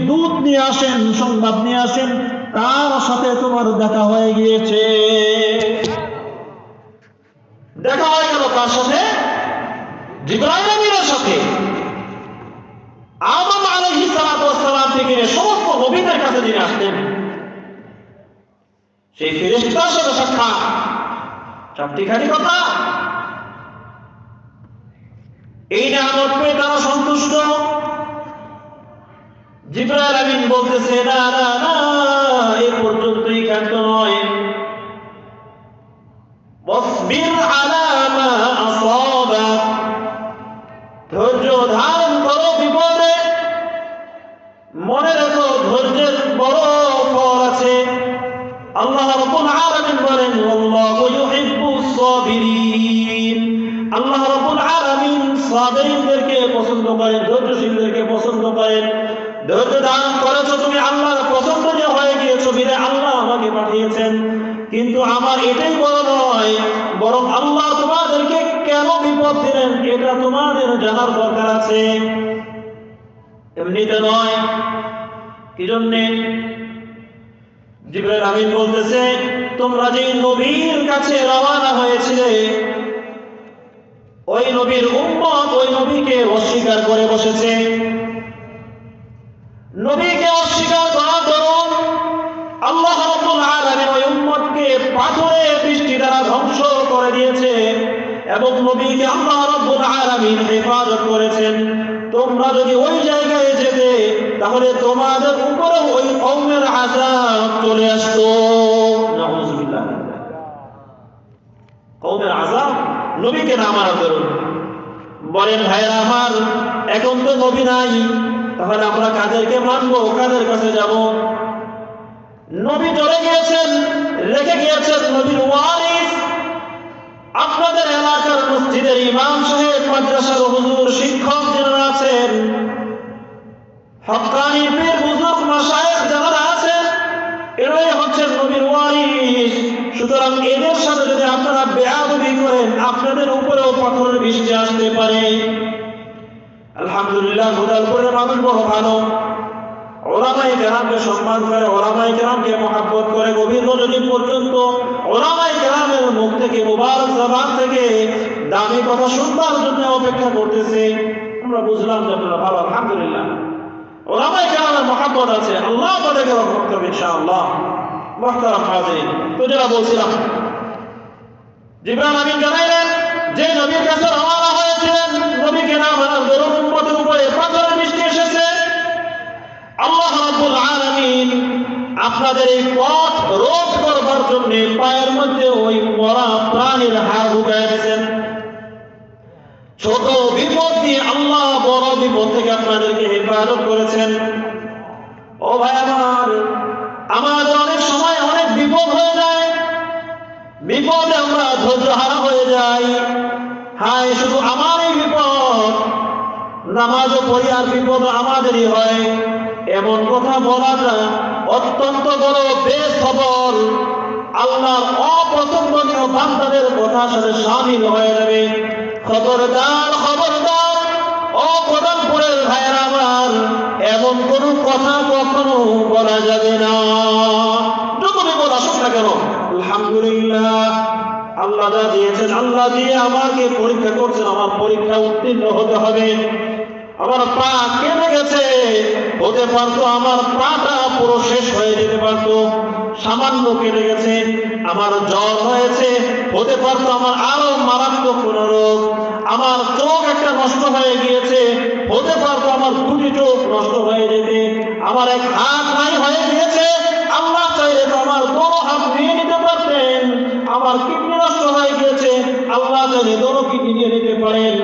দূত নিয়ে আসেন, সংবাদ নিয়ে আসেন, তার সাথে তোমার দেখা হয়ে গিয়েছে। দেখা হয়ে গেল তার সাথে, জিবরাইল আমিনের সাথে। আদম আলাইহিস সালাম থেকে সমস্ত নবীদের কাছে যিনি আসতেন, সেই ফেরেশতার সাথে সাক্ষাৎ, চারটিখানি কথা। এই নিয়ামত পেয়ে তারা সন্তুষ্ট। জিবরাইল আমিন বলতেছে, না না না, এই পর্যন্তই ক্ষান্ত নয়। ওয়াসবির আলা মা আসাবা, ধৈর্য ধারণ করো বিপদে। মনে রেখো ধৈর্যের বড় ফল আছে। আল্লাহ রাব্বুল আলামিন বলেন, আল্লাহু ইউহিব্বুস সাবিরিন। আল্লাহ রাব্বুল আলামিন সাবিরদেরকে পছন্দ করেন, ধৈর্যশীলদেরকে পছন্দ করেন। ধৈর্য ধারণ করেছো তুমি, আল্লাহর পছন্দনীয় হয়ে গিয়েছো, বিধায় আল্লাহ আমাকে পাঠিয়েছেন। কিন্তু আমার এটাই বড় নয়, বরং আল্লাহ তোমাদেরকে কেন বিপদ দিলেন এটা তোমাদের জানার দরকার আছে। এমনিতে নয়। কি জন্যে? জিবরাইল আমিন বলতেছে, তোমরা যে নবীর কাছে রওনা হয়েছিলে, ওই নবীর উম্মত ওই নবীকে অস্বীকার করে বসেছে। নবীকে অস্বীকার করার দরুন আল্লাহ রাব্বুল আলামিন ওই উম্মতকে পাথরের বৃষ্টি দ্বারা ধ্বংস করে দিয়েছে, এবং নবীকে আল্লাহ রাব্বুল আলামিন হেফাজত করেছেন। তোমরা যদি ওই জায়গায় যেতে, তাহলে তোমাদের উপরে ওই কওমের আযাব চলে আসতো। নাউযুবিল্লাহ। কওমের আযাব নবীকে না মানার দরুন। বলেন ভাইরা আমার, এখন তো নবী নাই, তাহলে আমরা কাদেরকে মানবো, কাদের কাছে যাব? নবী চলে গিয়েছেন, রেখে গিয়েছেন নবীর ওয়ারিস। আপনাদের এলাকার মসজিদের ইমাম সাহেব, মাদ্রাসার হুজুর, শিক্ষক যারা আছেন, হক্কানি পীর বুজুর্গ মাশায়েখ যারা আছেন, এরাই হচ্ছেন নবীর ওয়ারিস। সুতরাং এদের সাথে যদি আপনারা বেয়াদবি করেন, আপনাদের উপরেও পাথরের বৃষ্টি আসতে পারে। আলহামদুলিল্লাহ, হুদালপুরের মানুষ বড় ভালো, ওলামায়ে কেরামকে সম্মান করে, ওলামায়ে কেরামকে মহব্বত করে। গভীর রজনী পর্যন্ত ওলামায়ে কেরামের মুখ থেকে, মুবারক জবান থেকে দামি কথা শুনবার জন্য অপেক্ষা করতেছে। আমরা বুঝলাম যে আপনারা ভালো, আলহামদুলিল্লাহ। ওলামায়ে কেরামের মহব্বত আছে, আল্লাহ তাদেরকে রক্ষা করবে ইনশাআল্লাহ। মুহতারাম হাজিরিন, তো যেটা বলছিলাম, জিবরাইল আমিন জানাইলেন যে নবীর কাছে রওনা হয়েছিলেন, নবীকে না মানার দরুন উম্মতের উপরে পাথরের বৃষ্টি এসেছে। আল্লাহ রাব্বুল আলামিন আপনাদের এই পথ রোধ করবার জন্য পায়ের মধ্যে ওই মরা প্রাণীর হাড় ঢুকায় দিয়েছেন। ছোট বিপদ দিয়ে আল্লাহ বড় বিপদ থেকে আপনাদেরকে হেফাজত করেছেন। ও ভাই আমার, আমাদের অনেক সময় অনেক বিপদ হয়ে যায়, বিপদে আমরা ধৈর্যহারা হয়ে যাই। হায়, শুধু আমারই বিপদ, নামাজও পড়ি আর বিপদ আমাদেরই হয়, এমন কথা বলাটা অত্যন্ত বড় বেখবর। আল্লাহর অপছন্দনীয় বান্দাদের কথার সাথে শামিল হয়ে যাবে। খবরদার, খবরদার ও কোরআনপুরের ভাইয়েরা আমার, এমন কোন কথা কখনো বলা যাবে না। যত বিপদ আসুক না কেন, আলহামদুলিল্লাহ, আল্লাহ যা দিয়েছেন, আল্লাহ দিয়ে আমাকে পরীক্ষা করছেন, আমার পরীক্ষা উত্তীর্ণ হতে হবে। আমার পা কেটে গেছে, হতে পারতো আমার পাটা পুরো শেষ হয়ে যেতে পারতো, সামান্য কেটে গেছে। আমার জ্বর হয়েছে, হতে পারতো আমার আরো মারাত্মক কোন রোগ। আমার চোখ একটা নষ্ট হয়ে গিয়েছে, হতে পারতো আমার দুটি চোখ নষ্ট হয়ে যেতে। আমার এক হাত নাই হয়ে গিয়েছে, আল্লাহ চাইলে তো আমার দোনো হাত নিয়ে নিতে পারতেন। আমার কিডনি নষ্ট হয়ে গিয়েছে, আল্লাহ চাইলে দোনো কিডনি নিয়ে নিতে পারেন।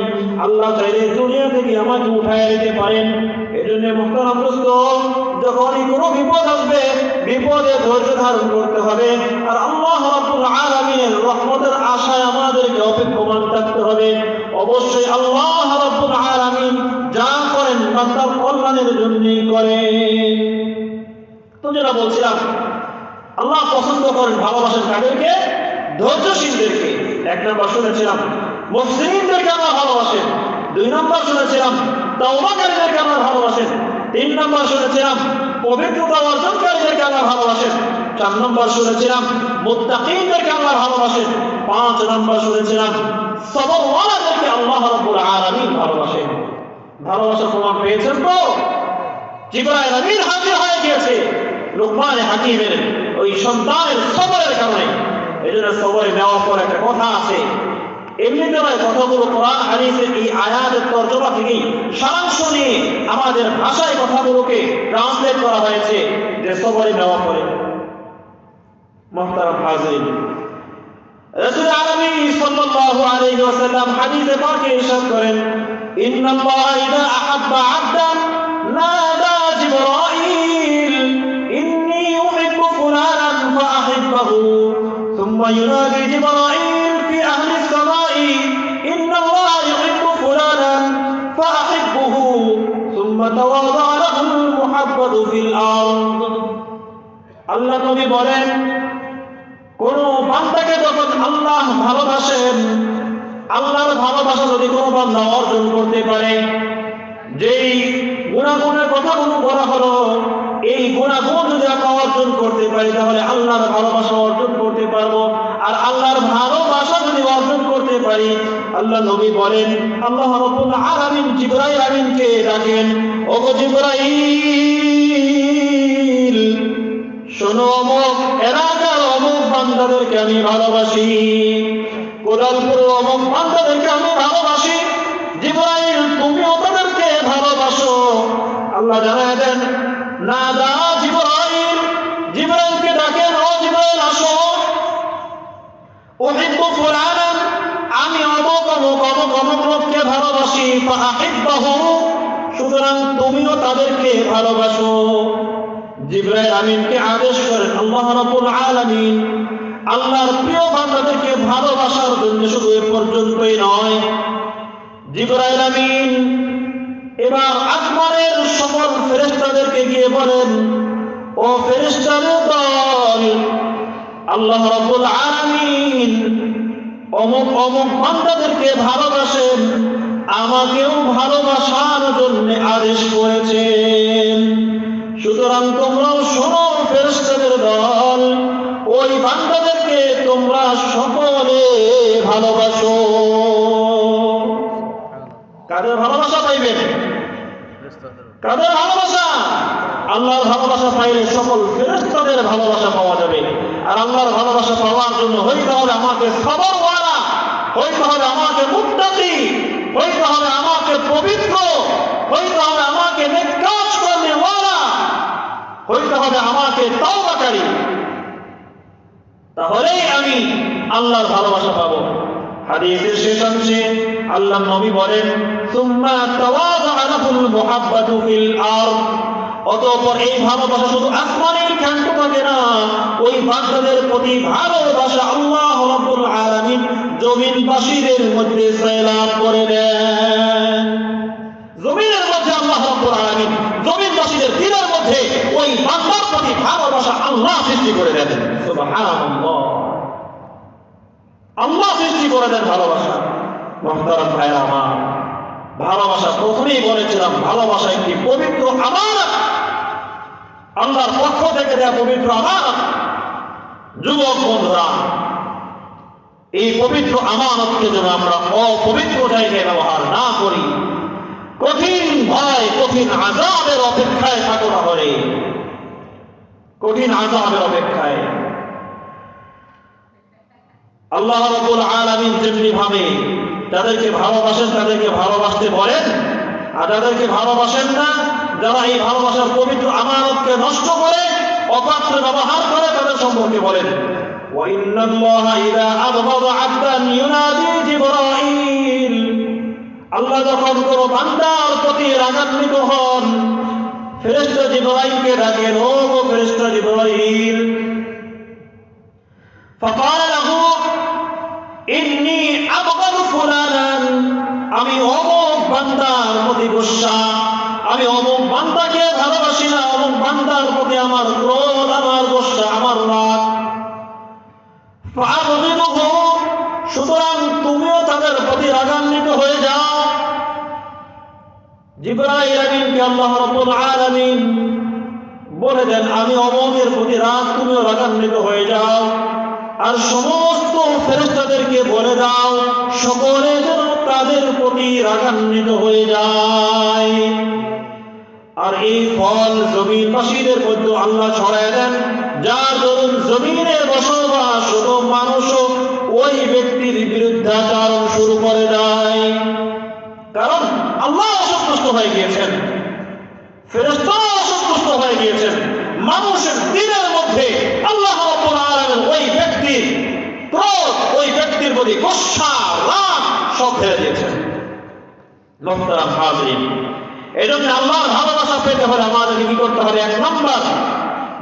আল্লাহ চাইলে দুনিয়া থেকে আমাকে উঠায় নিতে পারেন। এজন্য মুহতারাম দোস্ত, যখনই কোনো বিপদ আসবে, বিপদে ধৈর্য ধারণ করতে হবে। আর আল্লাহ রাব্বুল আলামিনের রহমতের আশায় আমাদেরকে অপেক্ষমান থাকতে হবে। অবশ্যই আল্লাহ রাব্বুল আলামিন যা করেন বান্দার কল্যাণের জন্যই করেন। তো যেটা বলছিলাম, আল্লাহ পছন্দ করেন, ভালোবাসেন কাদেরকে? ধৈর্যশীলদেরকে। এক নম্বর শুনেছিলাম মুহসিনদেরকে আল্লাহ ভালোবাসেন। দুই নম্বর শুনেছিলাম তাওবাকারীদেরকে আল্লাহ ভালোবাসেন। 3 নম্বর শুনেছিলাম পবিত্রতা অর্জনকারীদেরকে আল্লাহ ভালোবাসেন। 4 নম্বর শুনেছিলাম মুত্তাকিনদেরকে আল্লাহ ভালোবাসেন। 5 নম্বর শুনেছিলাম সবরওয়ালাদেরকে আল্লাহ রাব্বুল আলামিন ভালোবাসেন। ভালোবাসার প্রমাণ পেয়েছেন তো? জিবরাইল আমিন হাজির হয়ে গিয়েছে লুকমান হাকিমের ওই সন্তানের সবরের কারণে। এজন্য সবরে নেওয়ার পর একটা কথা আছে, এমনিতে নয়, কথাগুলো কোরআন হাদিসের এই আয়াতের তরজমা থেকে সারাংশ নিয়ে আমাদের ভাষায় কথাগুলোকে ট্রান্সলেট করা হয়েছে যে সবরে নেওয়া পরে। মুহতারাম হাজিরিন, রাসূল আরবি সাল্লাল্লাহু আলাইহি ওয়াসাল্লাম হাদিসে পাকে ইরশাদ করেন, ইন্নাল্লাহা ইযা আহাব্বা 'আবদান নাদা জিবরাইল ইন্নী উহিব্বু ফুলানান ফাআহিব্বহু সুম্মা ইউনাদি জিবরাইল ফি আহলি as-সামাই ইন্নাল্লাহা ইউহিব্বু ফুলানান ফাআহিব্বহু সুম্মা তাওয়াদা'a লাহুল মুহাব্বাতু ফিল আরদ। আল্লাহ নবী বলেন, কোন বান্দাকে যখন আল্লাহ ভালোবাসেন, আল্লাহর ভালোবাসা যদি কোনো বান্দা অর্জন করতে পারে, যেই গুণাগুণের কথাগুলো বলা হলো, এই গুণাগুণ যদি আমরা অর্জন করতে পারি তাহলে আল্লাহর ভালোবাসা অর্জন করতে পারবো। আর আল্লাহর ভালোবাসা যদি অর্জন করতে পারি, আল্লাহ নবী বলেন, আল্লাহ রাব্বুল আলামিন জিবরাইল আমিনকে ডাকেন, ওগো জিবরাইল, শোনো, অমুক এলাকার অমুক বান্দাদেরকে আমি ভালোবাসি, কোরআনপুরের অমুক বান্দাদেরকে আমি ভালোবাসি, জিবরাইল তুমিও তাদেরকে ভালোবাসো। আল্লাহ জানায় দেন, নাদা জিবরাইল, জিবরাইলকে ডাকেন, ও জিবরাইল আসো, উহিব্বু ফুলানান, আমি অমুক অমুক অমুক অমুক লোককে ভালোবাসি, ফাআহিব্বাহু, সুতরাং তুমিও তাদেরকে ভালোবাসো। জিবরাইল আমিনকে আদেশ করেন আল্লাহ রাব্বুল আলামিন আল্লাহর প্রিয় বান্দাদেরকে ভালোবাসার জন্য। শুধু এ পর্যন্তই নয়, জিবরাইল আমিন এবার আসমানের সকল ফেরেশতাদেরকে গিয়ে বলেন, ও ফেরেশতাদের দল, আল্লাহ রাব্বুল আলামিন অমুক অমুক বান্দাদেরকে ভালোবাসেন, আমাকেও ভালোবাসার জন্য আদেশ করেছেন। সুতরাং তোমরাও শোনো ফেরেশতাদের দল, ওই বান্দাদেরকে তোমরা সকলে ভালোবাসো। কাদের ভালোবাসা পাইবেন? কাদের ভালোবাসা? আল্লাহর ভালোবাসা পাইলে সকল ফেরেশতাদের ভালোবাসা পাওয়া যাবে। আর আল্লাহর ভালোবাসা পাওয়ার জন্য হইতে হবে আমাকে সবরওয়ালা, হইতে হবে আমাকে মুত্তাকি, হইতে হবে আমাকে পবিত্র, হইতে হবে আমাকে নেক কাজ করেওয়ালা, হইতে হবে আমাকে তাওবাকারী। তাহলেই আমি আল্লাহর ভালোবাসা পাবো। হাদিসের শেষ অংশে আল্লাহর নবী বলেন, সুম্মা তাওয়াদা'a লাহুল মুহাব্বাতু ফিল আরদ, অতঃপর এই ভালোবাসা শুধু আসমানের ক্ষান্ত থাকে না, ওই বান্দাদের প্রতি ভালোবাসা আল্লাহ রাব্বুল আলামিন জমিনবাসীদের মধ্যে সয়লাব করে দেন। জমিনের মধ্যে আল্লাহ রাব্বুল আলামিন জমিনবাসীদের দিলের মধ্যে ওই বান্দার প্রতি ভালোবাসা আল্লাহ সৃষ্টি করে দেন। সুবহানাল্লাহ, আল্লাহ সৃষ্টি করে দেন ভালোবাসা। মুহতারাম ভাইরা আমার, ভালোবাসা প্রথমেই বলেছিলাম, ভালোবাসা একটি পবিত্র আমানত, আল্লাহর পক্ষ থেকে দেয়া পবিত্র আমানত। যুবক বন্ধুরা, এই পবিত্র আমানতকে যেন আমরা অপবিত্র জায়গায় ব্যবহার না করি। কঠিন ভয়, কঠিন আযাবের অপেক্ষায় থাকো না হলে, কঠিন আযাবের অপেক্ষায়। আল্লাহ রাব্বুল আলামিন যেমনি ভাবে যাদেরকে ভালোবাসেন তাদেরকে ভালোবাসতে বলেন, আর যাদেরকে ভালোবাসেন না, যারা এই ভালোবাসার পবিত্র আমানতকে নষ্ট করে, অপাত্রে ব্যবহার করে, তাদের সম্পর্কে বলেন, ওয়া ইন্নাল্লাহা ইযা আবগাযা 'আবদান ইউনাদি জিবরাইল, আল্লাহ যখন কোনো বান্দার প্রতি রাগান্বিত হন, ফেরেশতা জিবরাইলকে ডাকেন, ও ফেরেশতা জিবরাইল, ফাকালা লাহু ইন্নী আবগাযু ফুলানান, আমি অমুক বান্দার প্রতি গুসা, আমি অমুক বান্দাকে ভালোবাসি না, অমুক বান্দার প্রতি আমার ক্রোধ, আমার গুসা, আমার রাগ। ফাআবগিদুহু, সুতরাং তুমিও তাদের প্রতি রাগান্বিত হয়ে যাও। জিবরাইল আমিনকে আল্লাহ রাব্বুল আলামিন বলে দেন, আমি অমুকের প্রতি রাগ, তুমিও রাগান্বিত হয়ে যাও, আর সমস্ত ফেরেশতাদেরকে বলে দাও সকলে যেন তাদের প্রতি রাগান্বিত হয়ে যায়। আর এই ফল জমিনবাসীদের মধ্যে আল্লাহ ছড়ায় দেন, যার দরুন জমিনে বসবাস মানুষও ওই ব্যক্তির বিরুদ্ধাচরণ শুরু করে দেয়। কারণ আল্লাহ অসন্তুষ্ট হয়ে গিয়েছেন, ফেরেশতারা অসন্তুষ্ট হয়ে গিয়েছেন, মানুষের দিনের মধ্যে আল্লাহ রাব্বুল আলামিন ওই ব্যক্তির ক্রোধ, ওই ব্যক্তির প্রতি গোসা, রাগ সব ফেলে দিয়েছেন। মোহতারাম হাজিরিন, এজন্য আল্লাহর ভালোবাসা পেতে হলে আমাদেরকে কি করতে হবে? 1 নম্বর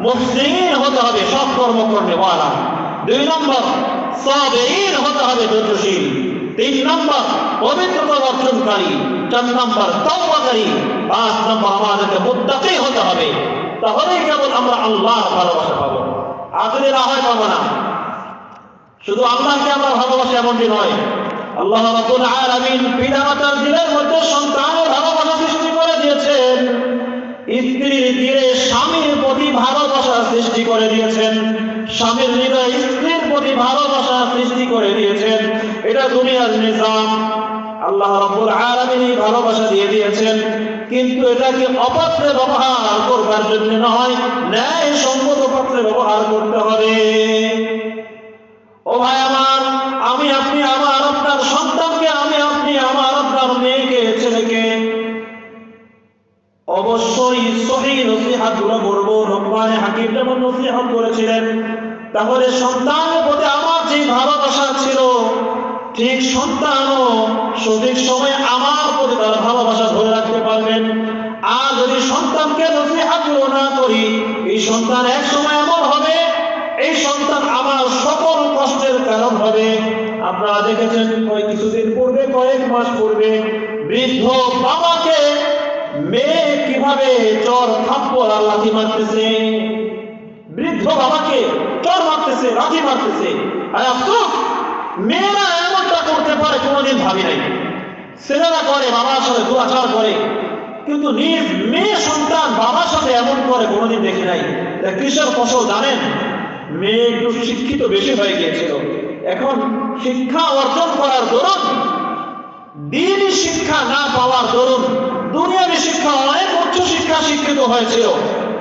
মুহসিন হতে হবে, সৎ কর্ম করনেওয়ালা। 2 নম্বর সাবিরিন হতে হবে, ধৈর্যশীল। 3 নম্বর পবিত্রতা অর্জনকারী। 4 নম্বর তাওবাকারী। 5 নম্বর আমাদেরকে মুত্তাকী হতে হবে। তাহলেই কেবল আমরা আল্লাহর ভালোবাসা পাবো, আর যদি না হয় পাবো না। শুধু আল্লাহকে আমরা ভালোবাসি এমনটি নয়, আল্লাহ রাব্বুল আলামিন পিতামাতার দিলের মধ্যে সন্তানের ভালোবাসা সৃষ্টি করে দিয়েছেন, স্ত্রীর দিলে স্বামীর প্রতি ভালোবাসা সৃষ্টি করে দিয়েছেন, স্বামীর হৃদয়ে স্ত্রীর প্রতি ভালোবাসা সৃষ্টি করে দিয়েছেন। এটা দুনিয়ার নিজাম। আল্লাহ রাব্বুল আলামিন এই ভালোবাসা দিয়ে দিয়েছেন, কিন্তু এটাকে অপাত্রে ব্যবহার করবার জন্য নয়, ন্যায় সঙ্গত পাত্রে ব্যবহার করতে হবে। ও ভাই আমার, আমি আপনি আমার আপনার সন্তানকে, আমি আপনি আমার আপনার মেয়েকে, ছেলেকে অবশ্যই সহিহ নসিহত গুলো করবো। রব্বানি হাকিম যেমন নসিহত করেছিলেন, তাহলে সন্তানের প্রতি আমার যে ভালোবাসা ছিল, ঠিক সন্তানও সঠিক সময়ে আমার প্রতি তার ভালোবাসা ধরে রাখতে পারবেন। আর যদি সন্তানকে নসিহত গুলো না করি, এই সন্তান এক সময় এমন হবে, এই সন্তান আমার সকল কষ্টের কারণ হবে। আপনারা দেখেছেন কিছুদিন পূর্বে, কয়েক মাস পূর্বে, বৃদ্ধ বাবাকে মেয়ে কিভাবে চর থাপ্পড় আর লাথি মারতেছে। বৃদ্ধ বাবাকে চর মারতেছে, লাথি মারতেছে। আর আফসোস, মেয়েরা এমনটা করতে পারে কোনোদিন ভাবি নাই। ছেলেরা করে, বাবার সাথে দুরাচার করে, কিন্তু নিজ মেয়ে সন্তান বাবার সাথে এমন করে কোনোদিন দেখি নাই। কিসের ফসল জানেন? মেয়ে একটু শিক্ষিত বেশি হয়ে গিয়েছিল, এখন শিক্ষা অর্জন করার দরুন, দ্বীনি শিক্ষা না পাওয়ার দরুন দুনিয়াবী শিক্ষা, অনেক উচ্চ শিক্ষা শিক্ষিত হয়েছিল,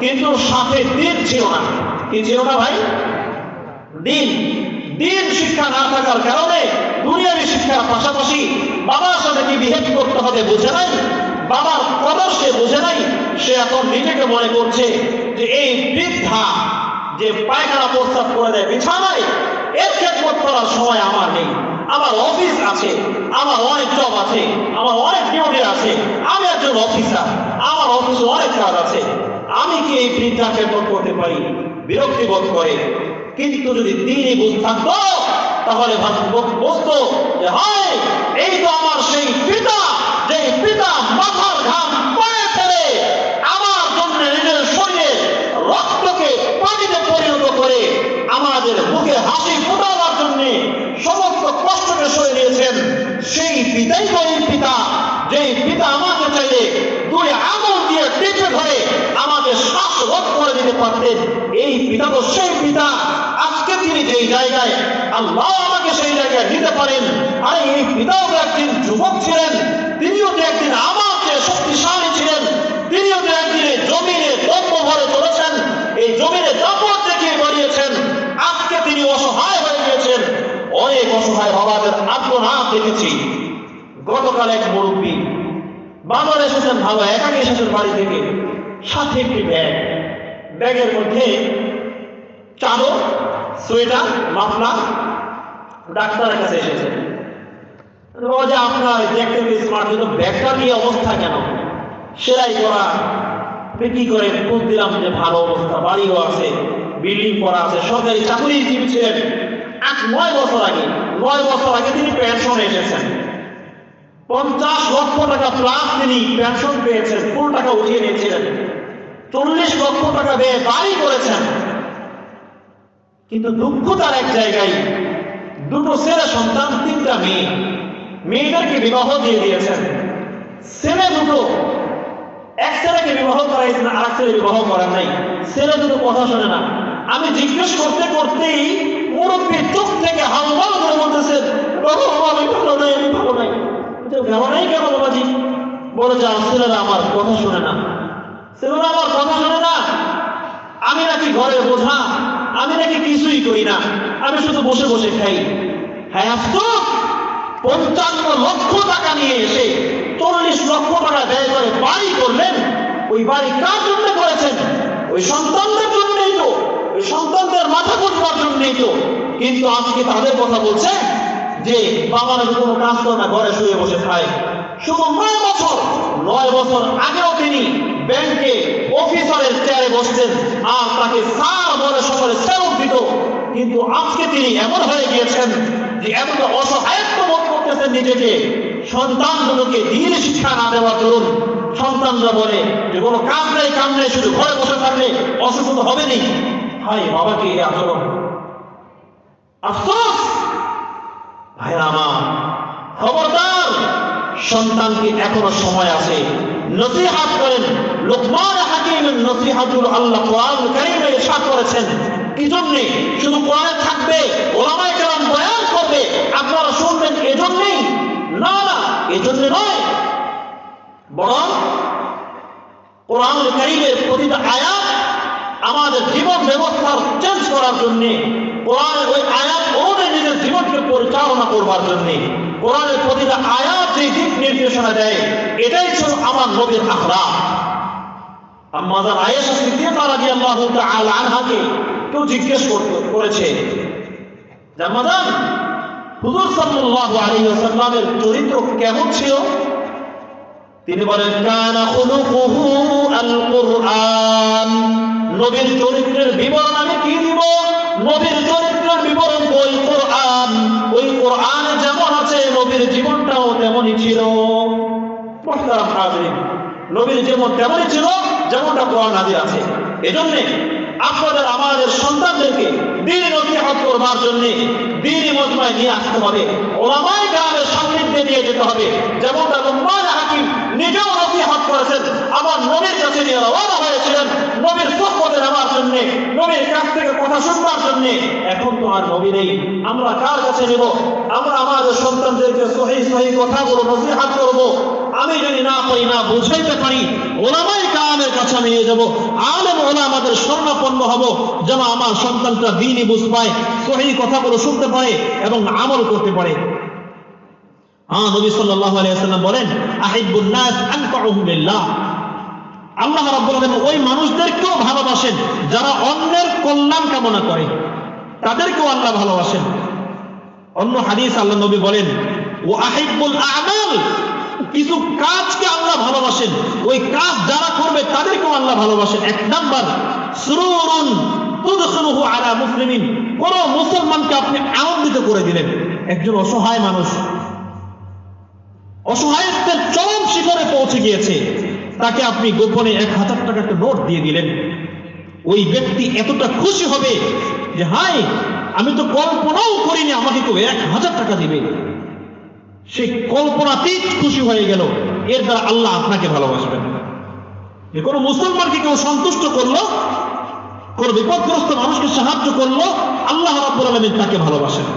কিন্তু সাথে দ্বীন ছিল না। কি ছিল না ভাই? দ্বীন। দ্বীন শিক্ষা না থাকার কারণে দুনিয়াবী শিক্ষার পাশাপাশি বাবার সাথে কি বিহেভ করতে হবে বুঝে নাই, বাবার কদর সে বুঝে নাই। সে এখন নিজেকে মনে করছে যে এই বৃদ্ধা যে পায়খানা প্রস্তাব করে দেয় বিছানায়, এর খেদমত করার সময় আমার নেই, আমার অফিস আছে, আমার অনেক জব আছে, আমার অনেক ডিউটি আছে, আমি একজন অফিসার, আমার অফিসে অনেক কাজ আছে, আমি কি এই বৃদ্ধা খেদমত করতে পারি? বিরক্তি বোধ করে। কিন্তু যদি দ্বীনি বুঝ থাকতো, তাহলে বুঝতো যে হয় এই তো আমার সেই পিতা, যে পিতা মাথার ঘাম পায়ে ফেলে আমার জন্য নিজের শরীরে রক্তকে পানিতে পরিণত করে আমাদের মুখে হাসি ফোটাবার জন্য সমস্ত কষ্টকে সয়ে নিয়েছেন। সেই পিতাই তো এই পিতা, যেই পিতা আমাকে চাইলে 2 আঙুল দিয়ে টিপে ধরে আমাদের শ্বাস রোধ করে দিতে পারতেন। এই পিতা তো সেই পিতা। আজকে তিনি যেই জায়গায়, আল্লাহ আমাকে সেই জায়গায় দিতে পারেন। আর এই পিতাও তো একদিন যুবক ছিলেন, তিনিও তো একদিন আমার চেয়ে শক্তিশালী ছিলেন, তিনিও তো একদিনে জমিনে দ্বন্দ্ব ভরে চলেছেন, এই জমিনে দাপট দেখিয়ে বেরিয়েছেন। আজকে তিনি অসহায় হয়ে গিয়েছেন। অনেক অসহায় বাবাদের আত্মনাদ দেখেছি। গতকাল এক মুরব্বী বাজারে এসেছেন, ভালো একাকে এসেছেন বাড়ি থেকে, সাথে একটি ব্যাগ, ব্যাগের মধ্যে চাদর, সোয়েটার, মাফলার। ডাক্তারের কাছে এসেছেন, যে আপনার দেখতে স্মার্ট, কিন্তু ব্যাগটা নিয়ে অবস্থা কেন? সেলাই করা, কি করে খোঁজ দিলাম যে ভালো অবস্থা, বাড়িও আছে, বিল্ডিং করা আছে, সরকারি চাকরিজীবী ছিলেন। 9 বছর আগে, 9 বছর আগে তিনি পেনশনে এসেছেন। 50 লক্ষ টাকা প্লাস তিনি পেনশন পেয়েছেন, ফুল টাকা উঠিয়ে নিয়েছিলেন। 40 লক্ষ টাকা ব্যয়ে বাড়ি করেছেন। কিন্তু দুঃখ তার এক জায়গায়, 2 ছেলে সন্তান, 3টা মেয়ে, মেয়েদেরকে বিবাহ দিয়ে দিয়েছেন। ছেলে 2 এক ছেলেকে বিবাহ করাইছেন, আর এক ছেলে বিবাহ করার নাই, ছেলে দুটো কথা শোনে না। আমি জিজ্ঞেস করতে করতেই মুরব্বীর চোখ থেকে হালকা ধরে বলতেছেন, বাবা আমি ভালো নাই, আমি ভালো নাই। ভালো নাই কেন বাবাজি? বলে যে ছেলেরা আমার কথা শোনে না, ছেলেরা আমার কথা শোনে না, আমি নাকি ঘরে বোঝা, আমি নাকি কিছুই করি না, আমি শুধু বসে বসে খাই। হ্যাঁ আফসোস, 55 লক্ষ টাকা নিয়ে এসে 40 লক্ষ টাকা ব্যয় করে বাড়ি করলেন। ওই বাড়ি কার জন্য করেছেন? ওই সন্তানদের জন্যই তো, ওই সন্তানদের মাথা পড়বার জন্যই তো। কিন্তু আজকে তাদের কথা বলছে যে বাবারা কোনো কাজ করে না, ঘরে শুয়ে বসে খায়। শুধু 9 বছর আগেও তিনি ব্যাংকে অফিসারের চেয়ারে বসতেন, আর তাকে স্যার বলে সকলে স্যালুট দিত। কিন্তু আজকে তিনি এমন হয়ে গিয়েছেন যে এমন অসহায়ত্ব বোধ করতেছেন নিজেকে। সন্তানগুলোকে দিন শিক্ষা না দেওয়ার দরুন সন্তানরা বলে যে কোনো কাজ নেই কাম নেই, শুধু ঘরে বসে থাকলে অসুস্থ হবে নি। হাই বাবাকে এই আচরণ, আফসোস। ভাইরা আমার, খবরদার, সন্তানকে এখনো সময় আছে, নসিহত করেন। লোকমান হাকিমের নসিহতুল আল্লাহ কোরআন কারীমে ইরশাদ করেছেন। কি জন্য? শুধু কোরআনে থাকবে, ওলামায়ে কেরাম বয়ান করবে, আপনারা শুনবেন এজন্যই না, না এজন্য নয়, বরং কোরআন কারীমের প্রতিটা আয়াত আমাদের জীবন ব্যবস্থা চেঞ্জ করার জন্য, কোরআনের ওই আয়াত অনুযায়ী নিজের জীবনকে পরিচালনা করবার জন্য। কোরআনের প্রতিটা আয়াত যে দিক নির্দেশনা দেয়, এটাই ছিল আমার নবীর আখলাক। আম্মা জান আয়েশা সিদ্দিকা রাদিয়াল্লাহু তাআলা আনহাকে কেউ জিজ্ঞেস করেছে, আম্মা জান, হুজুর সাল্লাল্লাহু আলাইহি ওয়াসাল্লামের চরিত্র কেমন ছিল? তিনি বলেন, কানা খুলুকুহু আল কুরআন। নবীর চরিত্রের বিবরণ আমি কি দিব? নবীর চরিত্রের বিবরণ ওই কোরআন। ওই কোরআনে যেমন আছে নবীর জীবনটাও তেমনই ছিল। মুহতারাম হাজিরিন, নবীর জীবন তেমনই ছিল যেমনটা কোরআন নাযিল আছে। এজন্য আপনাদের আমাদের সন্তানদেরকে দ্বীন নসিহত করবার জন্য দ্বীনি মজমায় নিয়ে আসতে হবে, ওলামায়ে কেরামের সান্নিধ্যে নিয়ে যেতে হবে। যেমনটা লোকমান হাকিম নিজেও নসিহত করেছেন, আমার নবীর কাছে নিয়ে রওনা হয়েছিলেন নবীর সুহবতে নেওয়ার জন্য, নবীর কাছ থেকে কথা শুনবার জন্য। এখন তো আর নবী নেই, আমরা কার কাছে নেব? আমরা আমাদের সন্তানদেরকে সহিহ সহিহ কথাগুলো নসিহত করব। আমি যদি না পারি, না বুঝাইতে পারি, ওলামায়ে কেরামের কাছে আমি নিয়ে যাব, আলেম ওলামাদের শরণাপন্ন হব, যেন আমার সন্তানটা দ্বীনি বুঝ পায়, সহিহ কথাগুলো শুনতে পারে এবং আমল করতে পারে। নবী সাল্লাল্লাহু আলাইহি ওয়াসাল্লাম বলেন, আহিব্বুন নাস আনফাউহুম লিল্লাহ। আল্লাহ রাব্বুল আলামিন ওই মানুষদেরকেও ভালোবাসেন যারা অন্যের কল্যাণ কামনা করে, তাদেরকেও আল্লাহ ভালোবাসেন। অন্য হাদিস আল্লাহ নবী বলেন, ও আহিব্বুল আমাল, কিছু কাজকে আল্লাহ ভালোবাসেন, ওই কাজ যারা করবে তাদেরকেও আল্লাহ ভালোবাসেন। 1 নাম্বার, সুরুরুন তুদখিলুহু আলা মুসলিমিন, কোন মুসলমানকে আপনি আনন্দিত করে দিলেন। একজন অসহায় মানুষ, অসহায়ত্বের চরম শিখরে পৌঁছে গিয়েছে, তাকে আপনি গোপনে 1000 টাকা একটা নোট দিয়ে দিলেন। ওই ব্যক্তি এতটা খুশি হবে যে হাই, আমি তো কল্পনাও করিনি আমাকে কেউ 1000 টাকা দিবে। সেই কল্পনাতীত খুশি হয়ে গেল। এর দ্বারা আল্লাহ আপনাকে ভালোবাসবেন। যে কোনো মুসলমানকে কেউ সন্তুষ্ট করলো, কোন বিপদগ্রস্ত মানুষকে সাহায্য করলো, আল্লাহ রাব্বুল আলামিন তাকে ভালোবাসেন।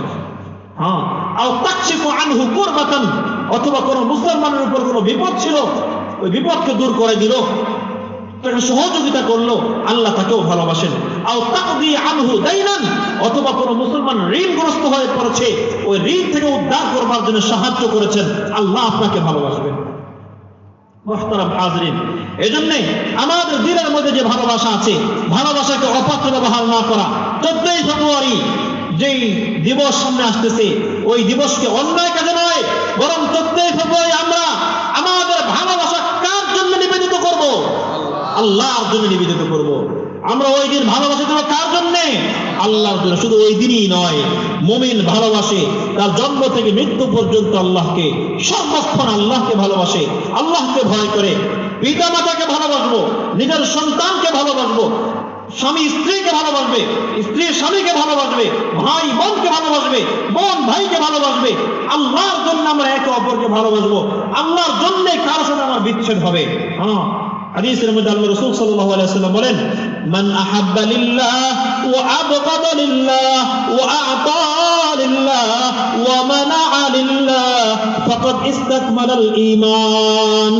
আও তাকশিফু আনহু কুরবাতান, অথবা কোন মুসলমানের উপর কোনো বিপদ ছিল, ওই বিপদকে দূর করে দিল, তাকে সহযোগিতা করলো, আল্লাহ তাকেও ভালোবাসেন। আও তাকদি আনহু দাইনান, অথবা কোন মুসলমান ঋণগ্রস্ত হয়ে পড়েছে, ওই ঋণ থেকে উদ্ধার করবার জন্য সাহায্য করেছেন, আল্লাহ আপনাকে ভালোবাসবেন। মুহতারাম হাজিরিন, এজন্য আমাদের দিলের মধ্যে যে ভালোবাসা আছে, ভালোবাসাকে অপাত্র ব্যবহার না করা। 14ই ফেব্রুয়ারি যেই দিবস সামনে আসতেছে, ওই দিবসকে অন্যায় কাজে নয়, বরং 14ই ফেব্রুয়ারি আমরা আমাদের ভালোবাসা কার জন্য নিবেদিত করব? আল্লাহর জন্য নিবেদিত করব। আমরা ওই দিন ভালোবাসা দেব কার জন্য? আল্লাহর জন্য। শুধু ওই দিনই নয়, মুমিন ভালোবাসে তার জন্ম থেকে মৃত্যু পর্যন্ত আল্লাহকে, সর্বক্ষণ আল্লাহকে ভালোবাসে, আল্লাহকে ভয় করে। পিতা মাতাকে ভালোবাসবো, নিজের সন্তানকে ভালোবাসবো, স্বামী স্ত্রীকে ভালোবাসবে, স্ত্রী স্বামীকে ভালোবাসবে, ভাই বোনকে ভালোবাসবে, বোন ভাইকে ভালোবাসবে। আল্লাহর জন্য আমরা একে অপরকে ভালোবাসবো। আল্লাহর জন্য কারোর সাথে আমার বিচ্ছেদ হবে হাদিসের মধ্যে আল্লাহ রাসূল সাল্লাল্লাহু আলাইহি ওয়াসাল্লাম বলেন, মান আহাব্বা লিল্লাহ ওয়া আবগাদা লিল্লাহ ওয়া আ'তা লিল্লাহ ওয়া মানা'a লিল্লাহ ফাকাদ ইসতাকমালাল ঈমান।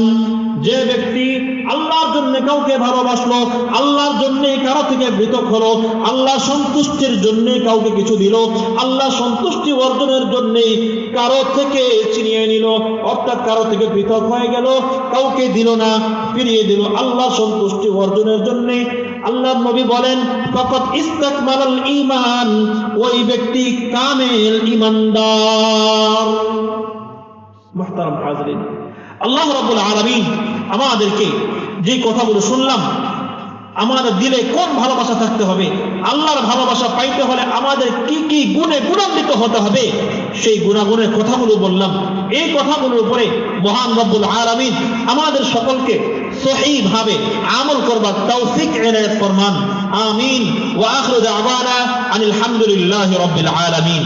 যে ব্যক্তি আল্লাহর জন্য কাউকে ভালোবাসলো, আল্লাহর জন্য কারো থেকে পৃথক হলো, আল্লাহ সন্তুষ্টির জন্য কাউকে কিছু দিল, আল্লাহ সন্তুষ্টি অর্জনের জন্য কারো থেকে ছিনিয়ে নিল, অর্থাৎ কারো থেকে পৃথক হয়ে গেল, কাউকে দিল না, ফিরিয়ে দিল আল্লাহ সন্তুষ্টি অর্জনের জন্য, আল্লাহর নবী বলেন ফাকাদ ইসতাকমালাল ঈমান, ওই ব্যক্তি কামেল ঈমানদার। মুহতারাম হাজিরিন, আল্লাহ রাব্বুল আলামিন আমাদেরকে যে কথাগুলো শুনলাম, আমাদের দিলে কোন ভালোবাসা থাকতে হবে, আল্লাহর ভালোবাসা পাইতে হলে আমাদের কি কি গুণে গুণান্বিত হতে হবে, সেই গুণাগুণের কথাগুলো বললাম। এই কথাগুলোর উপরে মহান রব্বুল আলামিন আমাদের সকলকে সহিভাবে আমল করবার তৌফিক এনায়েত ফরমান। আমিন। ওয়া আখিরু দাওয়ানা আনিল হামদুলিল্লাহি রাব্বিল আলামিন।